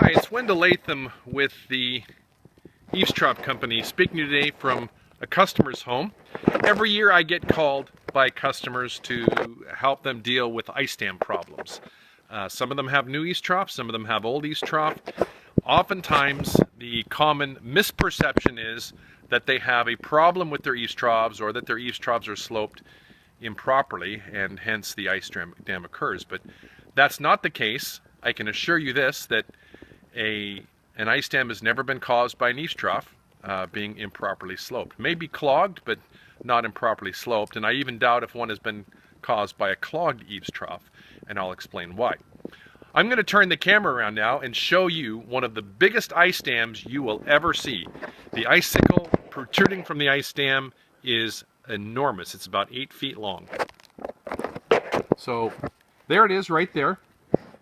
Hi, it's Wendell Latham with the Eavesdrop Company, speaking today from a customer's home. Every year I get called by customers to help them deal with ice dam problems. Some of them have new eavesdrops, some of them have old eavesdrop. Oftentimes the common misperception is that they have a problem with their eavesdrops or that their eavesdrops are sloped improperly and hence the ice dam occurs. But that's not the case. I can assure you this, that an ice dam has never been caused by an eavesdrop being improperly sloped. Maybe clogged, but not improperly sloped, and I even doubt if one has been caused by a clogged eavesdrop, and I'll explain why. I'm going to turn the camera around now and show you one of the biggest ice dams you will ever see. The icicle protruding from the ice dam is enormous. It's about 8 feet long. So there it is right there.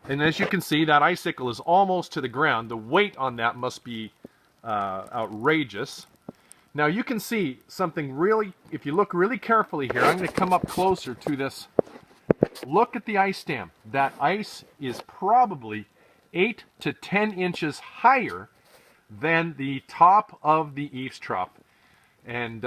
And as you can see, that icicle is almost to the ground. The weight on that must be outrageous. Now you can see something really, if you look really carefully here, I'm going to come up closer to this. Look at the ice dam. That ice is probably 8 to 10 inches higher than the top of the eavesdrop. And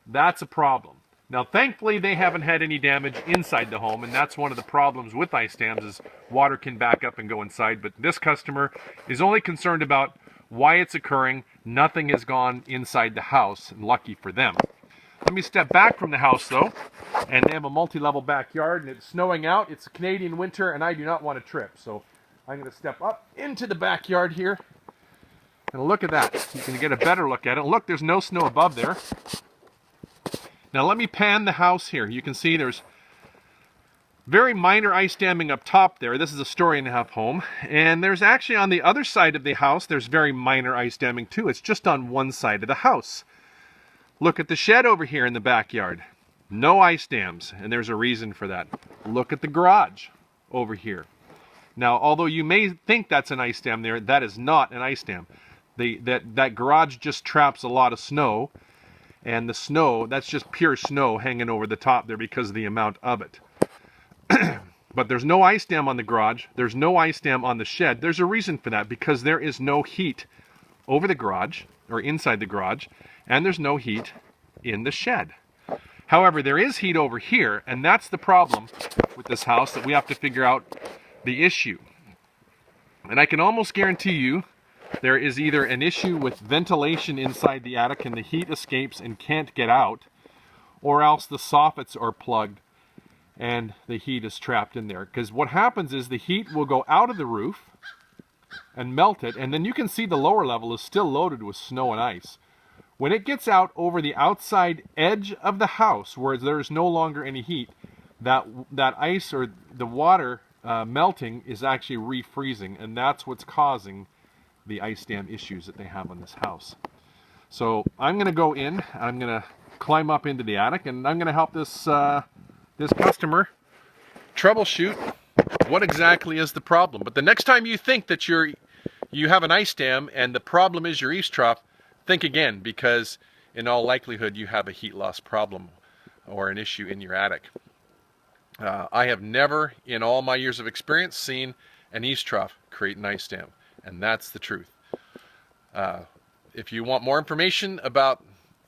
that's a problem. Now, thankfully, they haven't had any damage inside the home, and that's one of the problems with ice dams is water can back up and go inside. But this customer is only concerned about why it's occurring. Nothing has gone inside the house, and lucky for them. Let me step back from the house, though, and they have a multi-level backyard, and it's snowing out. It's a Canadian winter, and I do not want to trip. So I'm going to step up into the backyard here, and look at that. You can get a better look at it. Look, there's no snow above there. Now let me pan the house here. You can see there's very minor ice damming up top there. This is a story-and-a-half home. And there's actually on the other side of the house, there's very minor ice damming too. It's just on one side of the house. Look at the shed over here in the backyard. No ice dams, and there's a reason for that. Look at the garage over here. Now, although you may think that's an ice dam there, that is not an ice dam. That garage just traps a lot of snow. And the snow, that's just pure snow hanging over the top there because of the amount of it. But there's no ice dam on the garage. There's no ice dam on the shed. There's a reason for that, because there is no heat over the garage or inside the garage, and there's no heat in the shed. However, there is heat over here, and that's the problem with this house, that we have to figure out the issue. And I can almost guarantee you there is either an issue with ventilation inside the attic and the heat escapes and can't get out, or else the soffits are plugged and the heat is trapped in there. Because what happens is the heat will go out of the roof and melt it, and then you can see the lower level is still loaded with snow and ice. When it gets out over the outside edge of the house where there is no longer any heat, that ice or the water melting is actually refreezing, and that's what's causing the ice dam issues that they have on this house. So I'm going to go in, I'm going to climb up into the attic, and I'm going to help this this customer troubleshoot what exactly is the problem. But the next time you think that you have an ice dam and the problem is your eavesdrop, think again, because in all likelihood you have a heat loss problem or an issue in your attic. I have never, in all my years of experience, seen an eavesdrop create an ice dam. And that's the truth. If you want more information about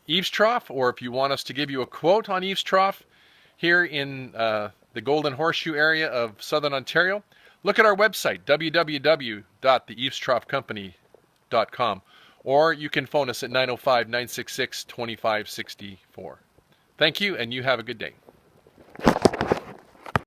eavesdrop, or if you want us to give you a quote on eavesdrop here in the Golden Horseshoe area of Southern Ontario, look at our website, www.theeavesdropcompany.com, or you can phone us at 905-966-2564. Thank you, and you have a good day.